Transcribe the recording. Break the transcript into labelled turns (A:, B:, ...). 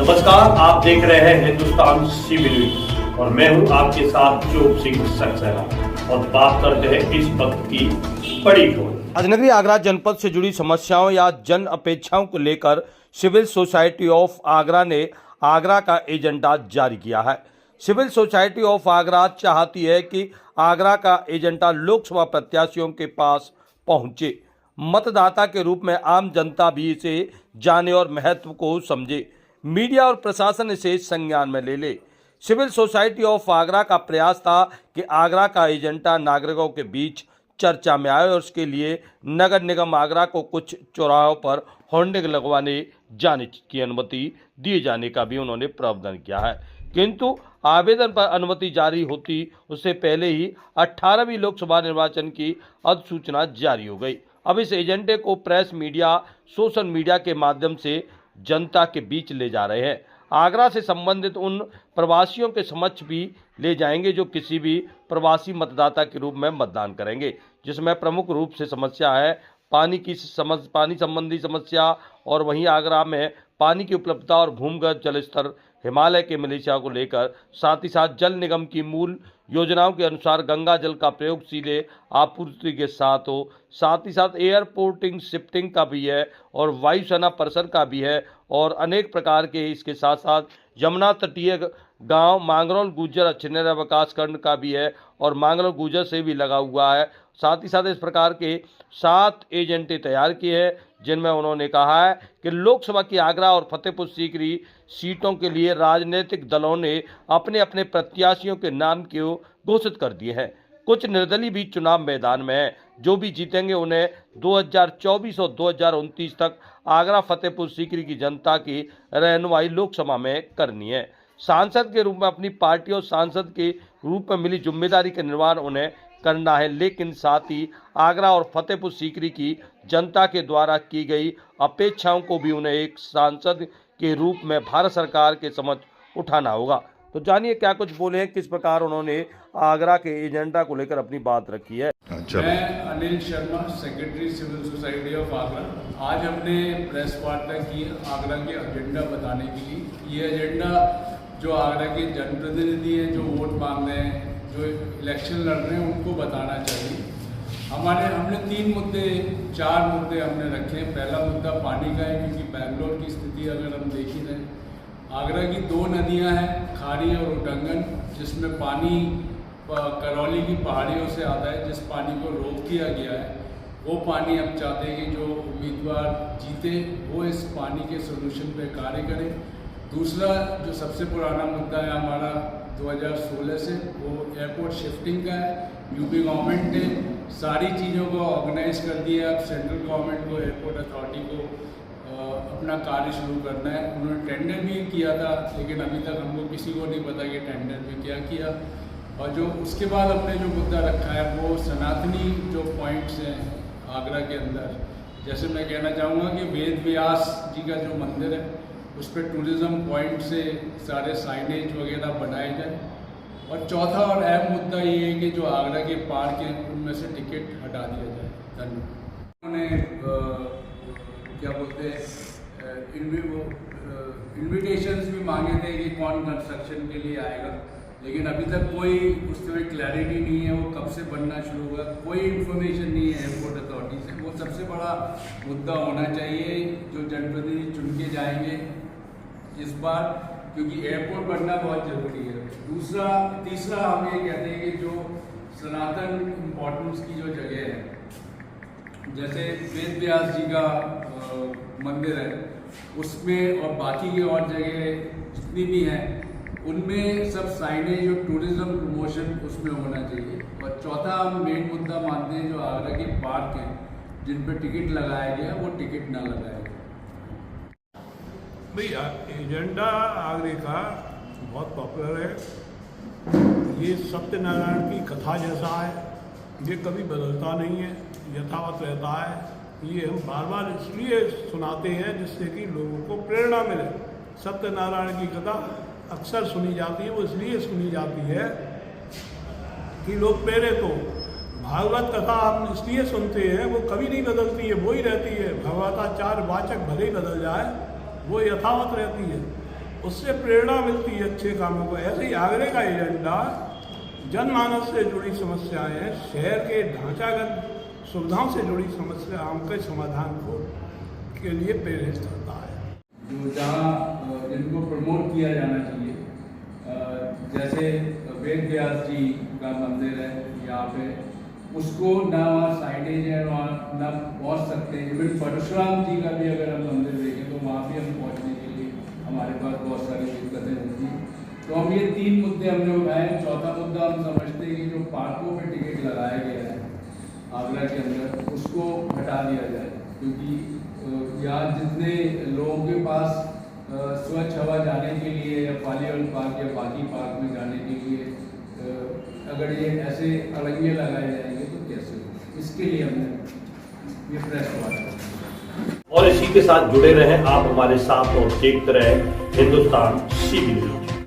A: नमस्कार, आप देख रहे हैं हिंदुस्तान सीबी न्यूज और मैं हूं आपके साथ चोप सिंह सक्सेना और बात करते हैं इस वक्त की बड़ी खबर।
B: राजनगरी आगरा जनपद से जुड़ी समस्याओं या जन अपेक्षाओं को लेकर सिविल सोसाइटी ऑफ आगरा ने आगरा का एजेंडा जारी किया है। सिविल सोसाइटी ऑफ आगरा चाहती है कि आगरा का एजेंडा लोकसभा प्रत्याशियों के पास पहुंचे, मतदाता के रूप में आम जनता भी इसे जाने और महत्व को समझे, मीडिया और प्रशासन इसे संज्ञान में ले ले। सिविल सोसाइटी ऑफ आगरा का प्रयास था कि आगरा का एजेंडा नागरिकों के बीच चर्चा में आए और उसके लिए नगर निगम आगरा को कुछ चौराहों पर होर्डिंग लगवाने जाने की अनुमति दिए जाने का भी उन्होंने प्रावधान किया है, किंतु आवेदन पर अनुमति जारी होती उससे पहले ही 18वीं लोकसभा निर्वाचन की अधिसूचना जारी हो गई। अब इस एजेंडे को प्रेस, मीडिया, सोशल मीडिया के माध्यम से जनता के बीच ले जा रहे हैं। आगरा से संबंधित उन प्रवासियों के समक्ष भी ले जाएंगे जो किसी भी प्रवासी मतदाता के रूप में मतदान करेंगे, जिसमें प्रमुख रूप से समस्या है पानी संबंधी समस्या और वहीं आगरा में पानी की उपलब्धता और भूमिगत जल स्तर हिमालय के मलेशिया को लेकर, साथ ही साथ जल निगम की मूल योजनाओं के अनुसार गंगा जल का प्रयोग सीधे आपूर्ति के साथ हो, साथ ही साथ एयरपोर्टिंग शिफ्टिंग का भी है और वायुसेना परिसर का भी है और अनेक प्रकार के इसके साथ साथ यमुना तटीय गांव मांगरोल गुर्जर छिन्नरा विकास खंड का भी है और मांगरोल गुर्जर से भी लगा हुआ है। साथ ही साथ इस प्रकार के 7 एजेंडे तैयार किए हैं, जिनमें उन्होंने कहा है कि लोकसभा की आगरा और फतेहपुर सीकरी सीटों के लिए राजनीतिक दलों ने अपने अपने प्रत्याशियों के नाम को घोषित कर दिए हैं। कुछ निर्दलीय भी चुनाव मैदान में हैं, जो भी जीतेंगे उन्हें 2024 और 2029 तक आगरा फतेहपुर सीकरी की जनता की रहनुमाई लोकसभा में करनी है। सांसद के रूप में अपनी पार्टी और सांसद के रूप में मिली जिम्मेदारी का निर्वहन उन्हें करना है, लेकिन साथ ही आगरा और फतेहपुर सीकरी की जनता के द्वारा की गई अपेक्षाओं को भी उन्हें एक सांसद के रूप में भारत सरकार के समक्ष उठाना होगा। तो जानिए क्या कुछ बोले हैं, किस प्रकार उन्होंने आगरा के एजेंडा को लेकर अपनी बात रखी है।
C: मैं Anil Sharma, secretary civil society of Agra. आज हमने प्रेस वार्ता की आगरा के एजेंडा बताने के लिए। ये एजेंडा जो आगरा के जनप्रतिनिधि हैं, जो वोट मांग रहे हैं, जो इलेक्शन लड़ रहे हैं, उनको बताना चाहिए। हमने 4 मुद्दे हमने रखे हैं। पहला मुद्दा पानी का है, क्योंकि बेंगलोर की स्थिति अगर हम देख ही रहे, आगरा की 2 नदियां हैं, खारी और उटंगन, जिसमें पानी करौली की पहाड़ियों से आता है, जिस पानी को रोक दिया गया है। वो पानी हम चाहते हैं कि जो उम्मीदवार जीते वो इस पानी के सोल्यूशन पे कार्य करें। दूसरा जो सबसे पुराना मुद्दा है हमारा 2016 से, वो एयरपोर्ट शिफ्टिंग का है। यूपी गवर्नमेंट ने सारी चीज़ों को ऑर्गेनाइज कर दिया। अब सेंट्रल गवर्नमेंट को, एयरपोर्ट अथॉरिटी को अपना कार्य शुरू करना है। उन्होंने टेंडर भी किया था, लेकिन अभी तक हमको किसी को नहीं पता कि टेंडर में क्या किया। और जो उसके बाद हमने जो मुद्दा रखा है वो सनातनी जो पॉइंट्स हैं आगरा के अंदर, जैसे मैं कहना चाहूँगा कि वेद व्यास जी का जो मंदिर है उस पर टूरिज़्म पॉइंट से सारे साइनेज वगैरह बनाए जाए। और चौथा और अहम मुद्दा ये है कि जो आगरा के पार्क हैं उनमें से टिकट हटा दिया जाए। धन्यवाद। उन्होंने क्या बोलते हैं इन्विटेशंस भी मांगे थे कि कौन कंस्ट्रक्शन के लिए आएगा, लेकिन अभी तक कोई उस पर क्लैरिटी नहीं है। वो कब से बनना शुरू होगा, कोई इन्फॉर्मेशन नहीं है एयरपोर्ट अथॉरिटी से। वो सबसे बड़ा मुद्दा होना चाहिए जो जनप्रतिनिधि चुन के जाएंगे इस बार, क्योंकि एयरपोर्ट बनना बहुत ज़रूरी है। तीसरा हम ये कहते हैं कि जो सनातन इम्पोर्टेंस की जो जगह है, जैसे वेद व्यास जी का मंदिर है, उसमें और बाकी की और जगह जितनी भी हैं उनमें सब साइनेज और टूरिज्म प्रमोशन उसमें होना चाहिए। और चौथा हम मेन मुद्दा मानते हैं जो आगरा के पार्क हैं जिन पर टिकट लगाया गया वो टिकट ना लगाया गया।
D: भैया एजेंडा आगरे का बहुत पॉपुलर है। ये सत्यनारायण की कथा जैसा है, ये कभी बदलता नहीं है, यथावत रहता है। ये हम बार बार इसलिए सुनाते हैं जिससे कि लोगों को प्रेरणा मिले। सत्यनारायण की कथा अक्सर सुनी जाती है, वो इसलिए सुनी जाती है कि लोग प्रेरित हो। भागवत कथा हम इसलिए सुनते हैं, वो कभी नहीं बदलती है, वो ही रहती है। भगवताचार्य वाचक भले ही बदल जाए, वो यथावत रहती है। उससे प्रेरणा मिलती है अच्छे कामों को। ऐसे ही आगरे का एजेंडा जनमानस से जुड़ी समस्याएं, शहर के ढांचागत सुविधाओं से जुड़ी समस्याओं के समाधान के लिए प्रेरित करता है।
C: जो जहाँ जिनको प्रमोट किया जाना चाहिए, जैसे वेद व्यास जी का मंदिर है यहाँ पे, उसको ना वहाँ साइडेज है, वहाँ ना पहुँच सकते हैं। इवन परशुराम जी का भी अगर हम मंदिर देखें तो वहाँ भी हम पहुँचने के लिए हमारे पास बहुत सारी दिक्कतें होती हैं। तो हम ये 3 मुद्दे हमने उठाए। चौथा मुद्दा हम समझते हैं कि जो पार्कों पे टिकट लगाया गया है आगरा के अंदर, उसको हटा दिया जाए, क्योंकि यहाँ जितने लोगों के पास स्वच्छ हवा जाने के लिए या पालीवाल पार्क या बाकी पार्क में जाने के लिए अगर ये ऐसे अलंगे लगाए जाएंगे तो कैसे होगा? इसके लिए हमने ये प्रेस वार्ता।
A: और इसी के साथ जुड़े रहें आप हमारे साथ और देखते रहें हिंदुस्तान CB न्यूज़।